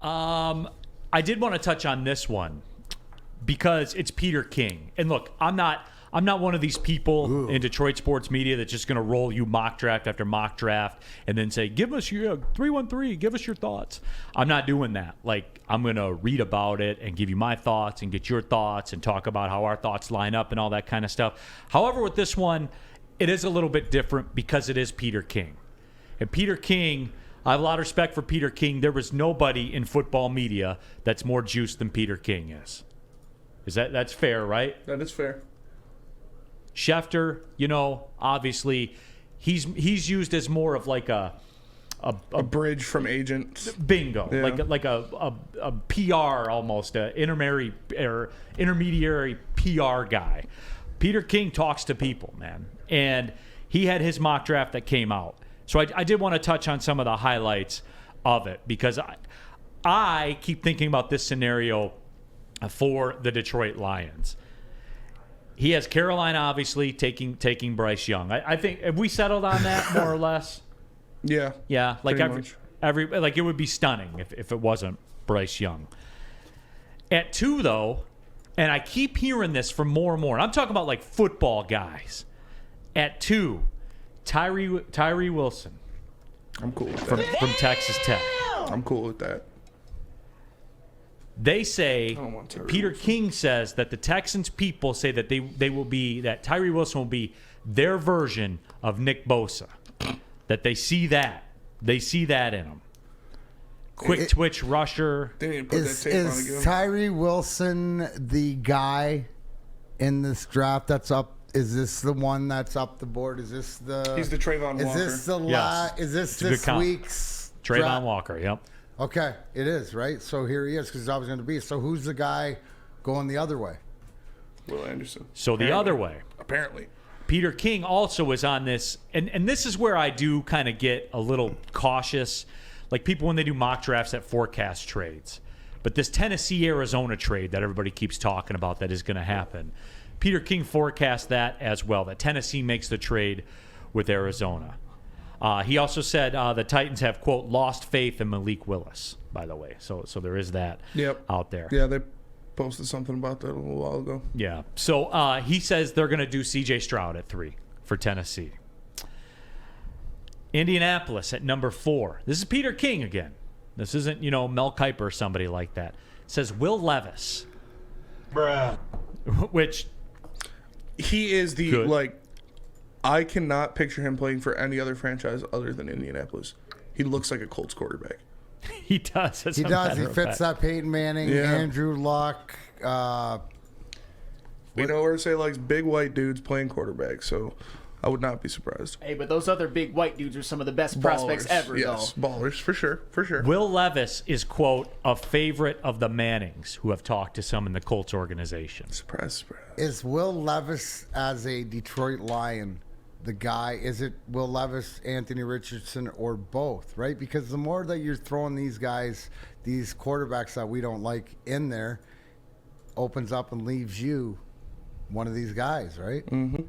I did want to touch on this one because it's Peter King. And look, I'm not one of these people in Detroit sports media that's just going to roll you mock draft after mock draft and then say, give us your 313, give us your thoughts. I'm not doing that. Like, I'm going to read about it and give you my thoughts and get your thoughts and talk about how our thoughts line up and all that kind of stuff. However, with this one, it is a little bit different because it is Peter King. And Peter King, I have a lot of respect for Peter King. There was nobody in football media that's more juiced than Peter King is. That's fair, right? That is fair. Schefter, obviously, he's used as more of like a bridge from agents. Bingo, Yeah. like a PR almost, intermediary PR guy. Peter King talks to people, man, and he had his mock draft that came out. So I did want to touch on some of the highlights of it because I keep thinking about this scenario for the Detroit Lions. He has Carolina obviously taking Bryce Young. I think, have we settled on that more or less? Yeah. Yeah, like pretty much. like it would be stunning if it wasn't Bryce Young. At 2 though, and I keep hearing this from more and more, and I'm talking about like football guys. At 2, Tyree Wilson. I'm cool with from Texas Tech. I'm cool with that. They say, Peter Wilson. King says that the Texans people say that that Tyree Wilson will be their version of Nick Bosa. That they see that. They see that in him. Quick twitch rusher. They need to put that tape on again. Is Tyree Wilson the guy in this draft that's up? Is this the one that's up the board? Is this the? He's the Trayvon Walker. Is this the Yes. Is this It's a good count. week's Trayvon draft? Walker, yep. Okay, it is, right? So here he is because he's always going to be. So who's the guy going the other way? Will Anderson. So the other way. Apparently. Peter King also is on this, and this is where I do kind of get a little cautious. Like people when they do mock drafts that forecast trades. But this Tennessee-Arizona trade that everybody keeps talking about that is going to happen, Peter King forecast that as well, that Tennessee makes the trade with Arizona. He also said the Titans have, quote, lost faith in Malik Willis, by the way. So there is that out there. Yeah, they posted something about that a little while ago. Yeah. So he says they're going to do C.J. Stroud at 3 for Tennessee. Indianapolis at number 4. This is Peter King again. This isn't, Mel Kiper or somebody like that. It says Will Levis. Bruh. Which... He is the, good. I cannot picture him playing for any other franchise other than Indianapolis. He looks like a Colts quarterback. He does. He does. He fits that Peyton Manning, Andrew Luck. We know Ursay likes big white dudes playing quarterback, so I would not be surprised. Hey, but those other big white dudes are some of the best prospects ever, yes, though. Ballers, for sure. Will Levis is, quote, a favorite of the Mannings who have talked to some in the Colts organization. Surprise. Is Will Levis as a Detroit Lion the guy? Is it Will Levis, Anthony Richardson, or both, right? Because the more that you're throwing these guys, these quarterbacks that we don't like in there, opens up and leaves you one of these guys, right? Mm-hmm.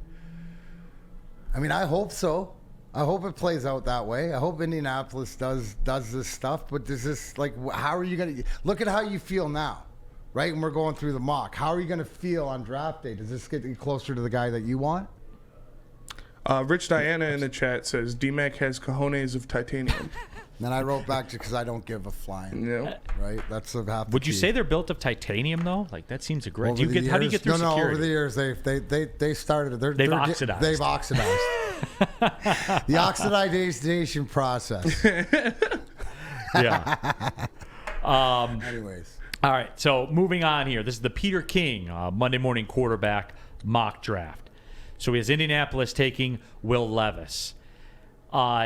I mean, I hope so. I hope it plays out that way. I hope Indianapolis does this stuff. But does this, how are you going to look at how you feel now, right? And we're going through the mock. How are you going to feel on draft day? Does this get you closer to the guy that you want? Rich Diana in the chat says D-Mac has cojones of titanium. And I wrote back to because I don't give a flying. Yeah. Right? That's half the Would you key. say they're built of titanium, though? Like, that seems a great... How do you get through security? over the years, they started... They've oxidized. They've oxidized. The oxidization process. Yeah. Anyways. All right, so moving on here. This is the Peter King Monday Morning Quarterback mock draft. So he has Indianapolis taking Will Levis.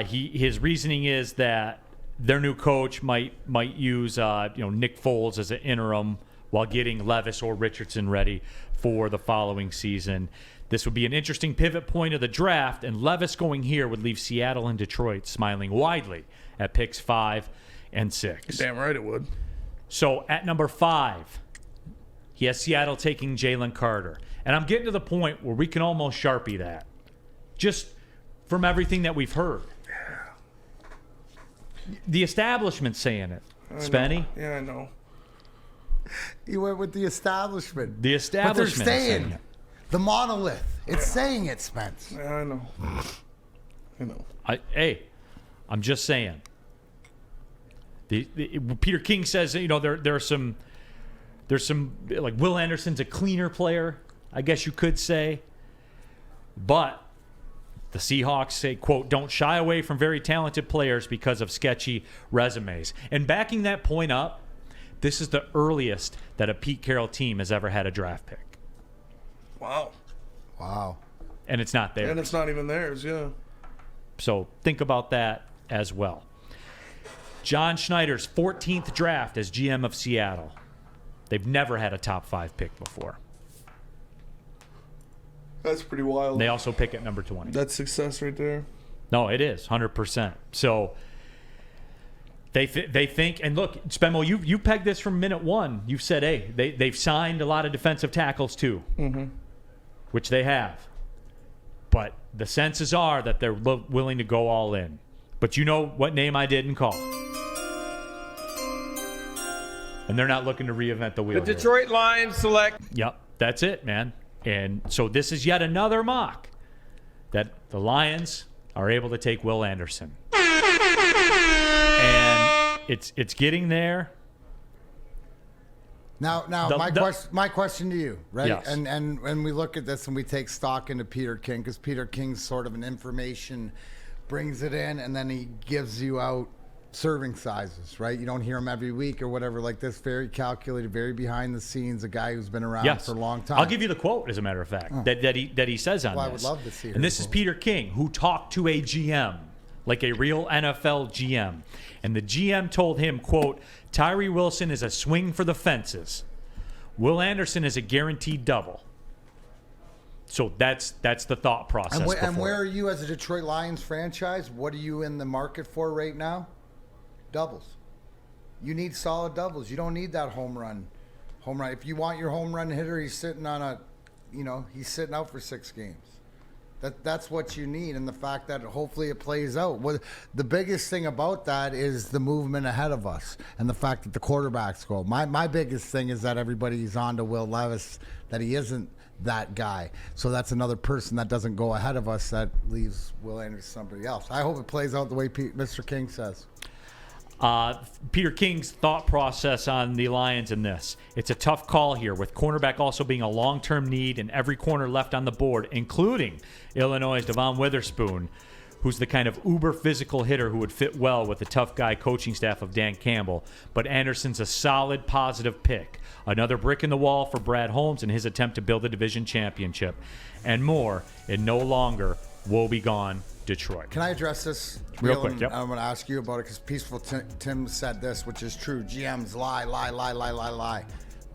His reasoning is that their new coach might use Nick Foles as an interim while getting Levis or Richardson ready for the following season. This would be an interesting pivot point of the draft, and Levis going here would leave Seattle and Detroit smiling widely at picks 5 and 6. Damn right it would. So at number 5, he has Seattle taking Jalen Carter. And I'm getting to the point where we can almost Sharpie that. Just from everything that we've heard. The establishment's saying it. Spenny? Yeah, I know. He went with the establishment. The establishment. But they're saying the monolith. It's saying it, Spence. Yeah, I know. I know. I'm just saying. Peter King says, there's some like Will Anderson's a cleaner player, I guess you could say. But the Seahawks say, quote, don't shy away from very talented players because of sketchy resumes. And backing that point up, this is the earliest that a Pete Carroll team has ever had a draft pick. Wow. And it's not theirs. And it's not even theirs, yeah. So think about that as well. John Schneider's 14th draft as GM of Seattle. They've never had a top 5 pick before. That's pretty wild. They also pick at number 20. That's success right there. No, it is 100%. So they think, and look, Spenmo, you pegged this from minute one. You've said, hey, they've signed a lot of defensive tackles too, which they have. But the senses are that they're willing to go all in. But you know what name I didn't call. And they're not looking to reinvent the wheel. The Detroit Lions select. Yep, that's it, man. And so this is yet another mock that the Lions are able to take Will Anderson. And it's getting there. Now, my question to you, right? Yes. And when we look at this and we take stock into Peter King, because Peter King's sort of an information, brings it in, and then he gives you out serving sizes, right? You don't hear him every week or whatever like this. Very calculated, very behind the scenes, a guy who's been around for a long time. I'll give you the quote, as a matter of fact, that he says on this. I would love to see it. And this is Peter King, who talked to a GM, like a real NFL GM. And the GM told him, quote, Tyree Wilson is a swing for the fences. Will Anderson is a guaranteed double. So that's the thought process. And where are you as a Detroit Lions franchise? What are you in the market for right now? Doubles. You need solid doubles. You don't need that home run. If you want your home run hitter, he's sitting on he's sitting out for 6 games. That's what you need, and the fact that hopefully it plays out. The biggest thing about that is the movement ahead of us and the fact that the quarterbacks go. My biggest thing is that everybody's on to Will Levis, that he isn't that guy. So that's another person that doesn't go ahead of us that leaves Will Anderson somebody else. I hope it plays out the way Mr. King says. Peter King's thought process on the Lions in this. It's a tough call here, with cornerback also being a long-term need and every corner left on the board, including Illinois' Devon Witherspoon, who's the kind of uber physical hitter who would fit well with the tough guy coaching staff of Dan Campbell. But Anderson's a solid, positive pick. Another brick in the wall for Brad Holmes in his attempt to build a division championship. And more in no longer woe-begone Detroit. Can I address this real quick? Yep. I'm going to ask you about it because Peaceful Tim said this, which is true. GMs lie.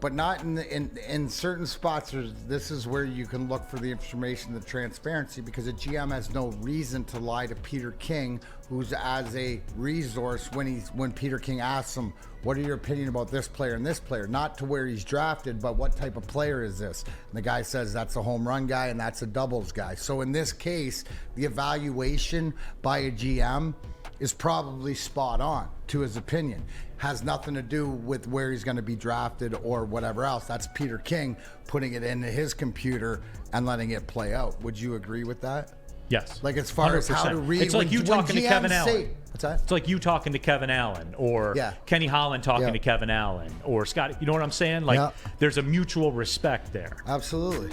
But not in certain spots. This is where you can look for the information, the transparency, because a GM has no reason to lie to Peter King, who's as a resource when Peter King asks him, what are your opinion about this player and this player? Not to where he's drafted, but what type of player is this? And the guy says that's a home run guy and that's a doubles guy. So in this case, the evaluation by a GM is probably spot on to his opinion. Has nothing to do with where he's going to be drafted or whatever else. That's Peter King putting it into his computer and letting it play out. Would you agree with that? Yes. Like as far 100%. As how to read. It's like you talking to Kevin Allen. What's that? It's like you talking to Kevin Allen or Kenny Holland talking to Kevin Allen or Scott. You know what I'm saying? Like there's a mutual respect there. Absolutely.